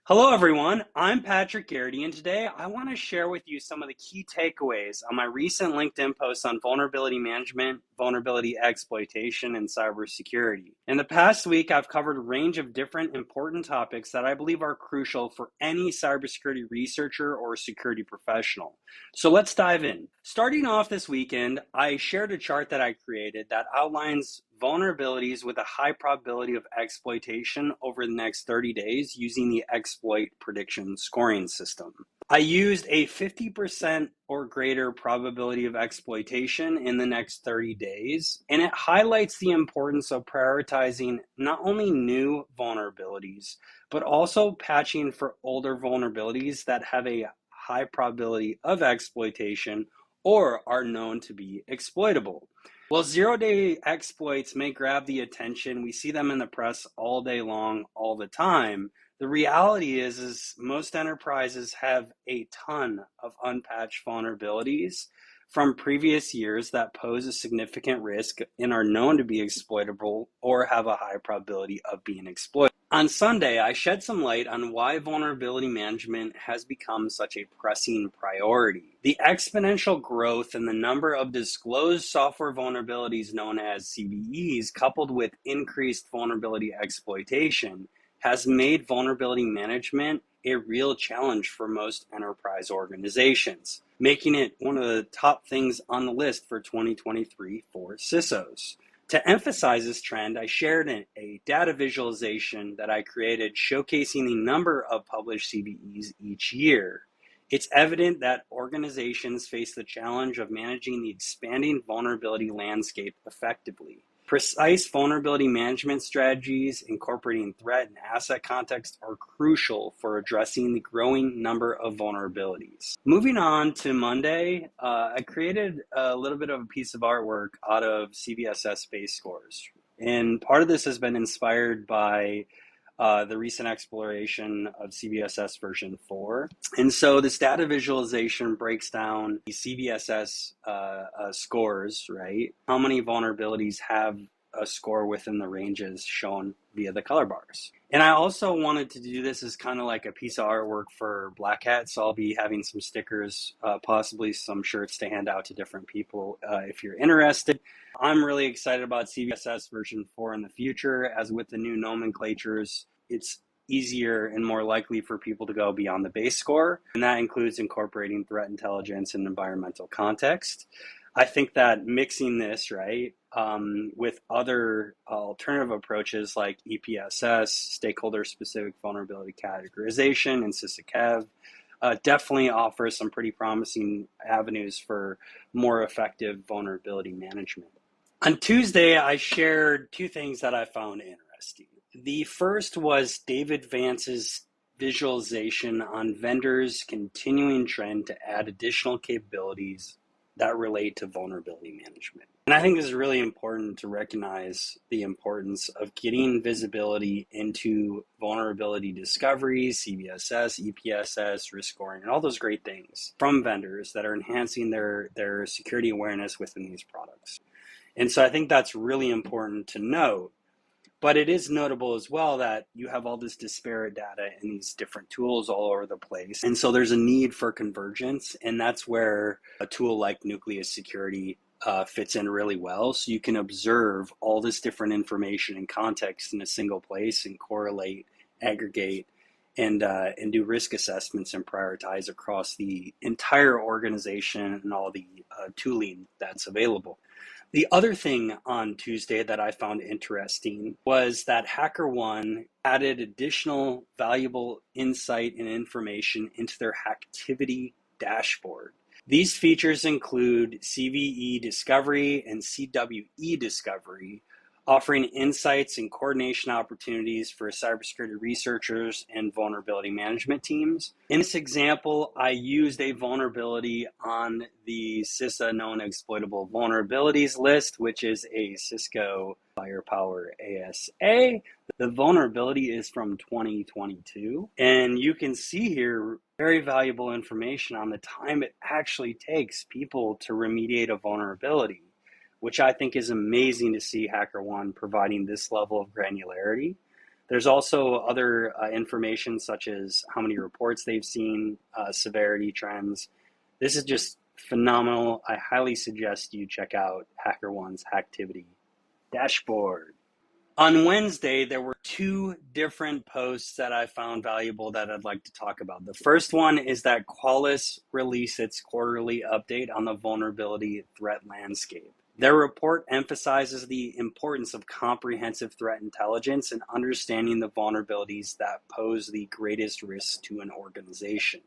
Hello, everyone. I'm Patrick Garrity, and today I want to share with you some of the key takeaways on my recent LinkedIn posts on vulnerability management, vulnerability exploitation, and cybersecurity. In the past week, I've covered a range of different important topics that I believe are crucial for any cybersecurity researcher or security professional. So let's dive in. Starting off this weekend, I shared a chart that I created that outlines vulnerabilities with a high probability of exploitation over the next 30 days using the exploit prediction scoring system. I used a 50% or greater probability of exploitation in the next 30 days, and it highlights the importance of prioritizing not only new vulnerabilities, but also patching for older vulnerabilities that have a high probability of exploitation or are known to be exploitable. Well, zero-day exploits may grab the attention. We see them in the press all day long, all the time. The reality is most enterprises have a ton of unpatched vulnerabilities from previous years that pose a significant risk and are known to be exploitable or have a high probability of being exploited. On Sunday, I shed some light on why vulnerability management has become such a pressing priority. The exponential growth in the number of disclosed software vulnerabilities known as CVEs, coupled with increased vulnerability exploitation, has made vulnerability management a real challenge for most enterprise organizations, making it one of the top things on the list for 2023 for CISOs. To emphasize this trend, I shared a data visualization that I created showcasing the number of published CVEs each year. It's evident that organizations face the challenge of managing the expanding vulnerability landscape effectively. Precise vulnerability management strategies incorporating threat and asset context are crucial for addressing the growing number of vulnerabilities. Moving on to Monday, I created a little bit of a piece of artwork out of CVSS base scores. And part of this has been inspired by the recent exploration of CVSS version 4. And so this data visualization breaks down the CVSS scores, right? How many vulnerabilities have a score within the ranges shown via the color bars. And I also wanted to do this as kind of like a piece of artwork for Black Hat. So I'll be having some stickers, possibly some shirts to hand out to different people if you're interested. I'm really excited about CVSS version 4 in the future. As with the new nomenclatures, it's easier and more likely for people to go beyond the base score. And that includes incorporating threat intelligence and environmental context. I think that mixing this, right, with other alternative approaches like EPSS, stakeholder-specific vulnerability categorization, and SysACEV, definitely offers some pretty promising avenues for more effective vulnerability management. On Tuesday, I shared two things that I found interesting. The first was David Vance's visualization on vendors' continuing trend to add additional capabilities that relate to vulnerability management. And I think this is really important to recognize the importance of getting visibility into vulnerability discovery, CVSS, EPSS, risk scoring, and all those great things from vendors that are enhancing their security awareness within these products. And so I think that's really important to note. But it is notable as well that you have all this disparate data in these different tools all over the place. And so there's a need for convergence. And that's where a tool like Nucleus Security fits in really well. So you can observe all this different information and context in a single place and correlate, aggregate, and do risk assessments and prioritize across the entire organization and all the tooling that's available. The other thing on Tuesday that I found interesting was that HackerOne added additional valuable insight and information into their Hacktivity dashboard. These features include CVE discovery and CWE discovery, offering insights and coordination opportunities for cybersecurity researchers and vulnerability management teams. In this example, I used a vulnerability on the CISA known exploitable vulnerabilities list, which is a Cisco Firepower ASA. The vulnerability is from 2022, and you can see here very valuable information on the time it actually takes people to remediate a vulnerability, which I think is amazing to see HackerOne providing this level of granularity. There's also other information such as how many reports they've seen, severity trends. This is just phenomenal. I highly suggest you check out HackerOne's Hacktivity dashboard. On Wednesday, there were two different posts that I found valuable that I'd like to talk about. The first one is that Qualys released its quarterly update on the vulnerability threat landscape. Their report emphasizes the importance of comprehensive threat intelligence and understanding the vulnerabilities that pose the greatest risks to an organization.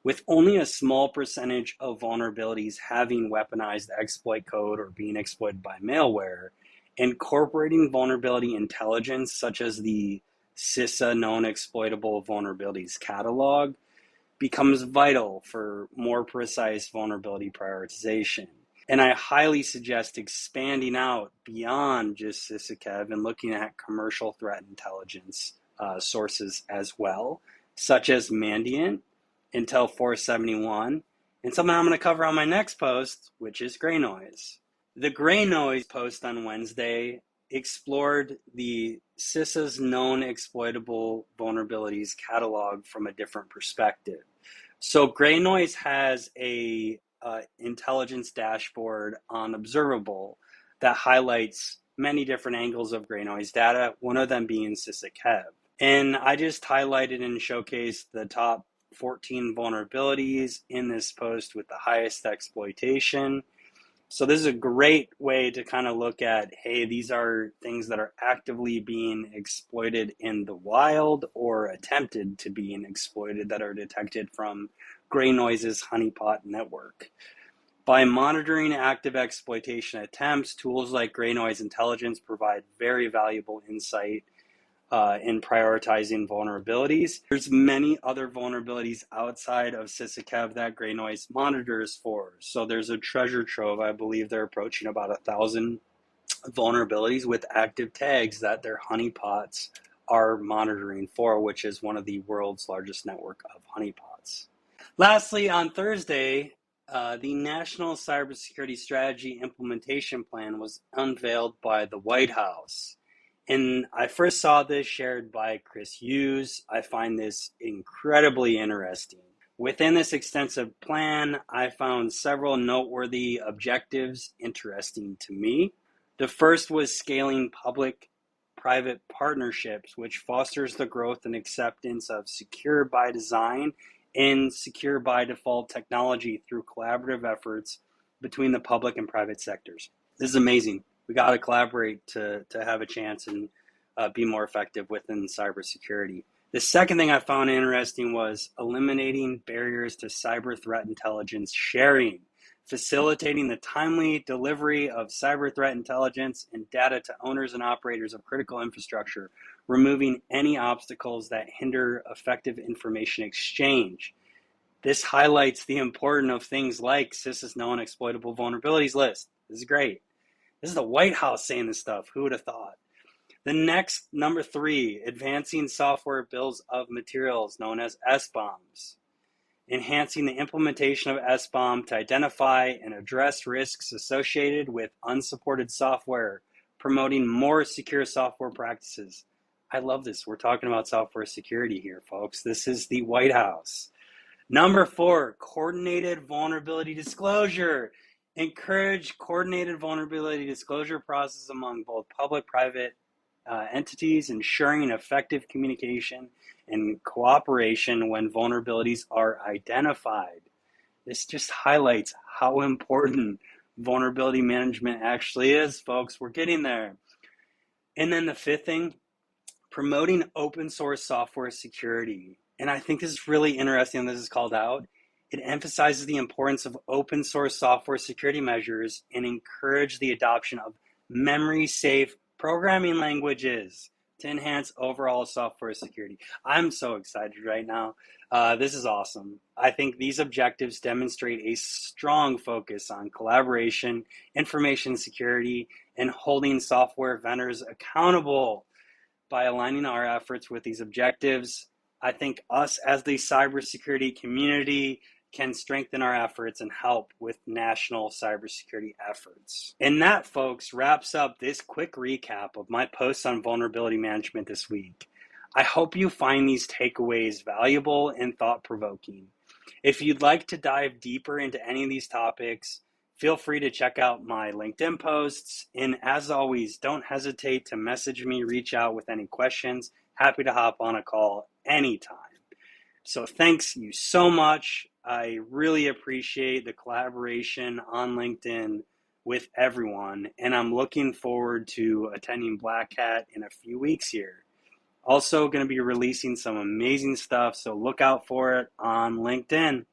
With only a small percentage of vulnerabilities having weaponized exploit code or being exploited by malware, incorporating vulnerability intelligence such as the CISA known exploitable vulnerabilities catalog becomes vital for more precise vulnerability prioritization. And I highly suggest expanding out beyond just CISA and looking at commercial threat intelligence sources as well, such as Mandiant, Intel 471, and something I'm going to cover on my next post, which is GreyNoise. The GreyNoise post on Wednesday explored the CISA's known exploitable vulnerabilities catalog from a different perspective. So GreyNoise has a intelligence dashboard on Observable that highlights many different angles of GreyNoise data, one of them being CISA. And I just highlighted and showcased the top 14 vulnerabilities in this post with the highest exploitation. So this is a great way to kind of look at, hey, these are things that are actively being exploited in the wild or attempted to be exploited that are detected from GreyNoise's honeypot network. By monitoring active exploitation attempts, tools like GreyNoise Intelligence provide very valuable insight in prioritizing vulnerabilities. There's many other vulnerabilities outside of CISA that GreyNoise monitors for. So there's a treasure trove. I believe they're approaching about 1,000 vulnerabilities with active tags that their honeypots are monitoring for, which is one of the world's largest network of honeypots. Lastly, on Thursday, the National Cybersecurity Strategy Implementation Plan was unveiled by the White House. And I first saw this shared by Chris Hughes. I find this incredibly interesting. Within this extensive plan, I found several noteworthy objectives interesting to me. The first was scaling public-private partnerships, which fosters the growth and acceptance of secure by design and secure by default technology through collaborative efforts between the public and private sectors. This is amazing. We got to collaborate to have a chance and be more effective within cybersecurity. The second thing I found interesting was eliminating barriers to cyber threat intelligence sharing, facilitating the timely delivery of cyber threat intelligence and data to owners and operators of critical infrastructure, removing any obstacles that hinder effective information exchange. This highlights the importance of things like CISA's known exploitable vulnerabilities list. This is great. This is the White House saying this stuff. Who would have thought? The next, number 3, advancing software bills of materials known as SBOMs. Enhancing the implementation of SBOM to identify and address risks associated with unsupported software, promoting more secure software practices. I love this. We're talking about software security here, folks. This is the White House. Number 4, coordinated vulnerability disclosure. Encourage coordinated vulnerability disclosure process among both public-private entities, ensuring effective communication and cooperation when vulnerabilities are identified. This just highlights how important vulnerability management actually is, folks. We're getting there. And then the 5th thing, promoting open source software security. And I think this is really interesting. This is called out. It emphasizes the importance of open source software security measures and encourage the adoption of memory-safe programming languages to enhance overall software security. I'm so excited right now. This is awesome. I think these objectives demonstrate a strong focus on collaboration, information security, and holding software vendors accountable. By aligning our efforts with these objectives, I think us as the cybersecurity community can strengthen our efforts and help with national cybersecurity efforts. And that, folks, wraps up this quick recap of my posts on vulnerability management this week. I hope you find these takeaways valuable and thought-provoking. If you'd like to dive deeper into any of these topics, feel free to check out my LinkedIn posts. And as always, don't hesitate to message me, reach out with any questions. Happy to hop on a call anytime. So thanks you so much. I really appreciate the collaboration on LinkedIn with everyone, and I'm looking forward to attending Black Hat in a few weeks here. Also going to be releasing some amazing stuff, so look out for it on LinkedIn.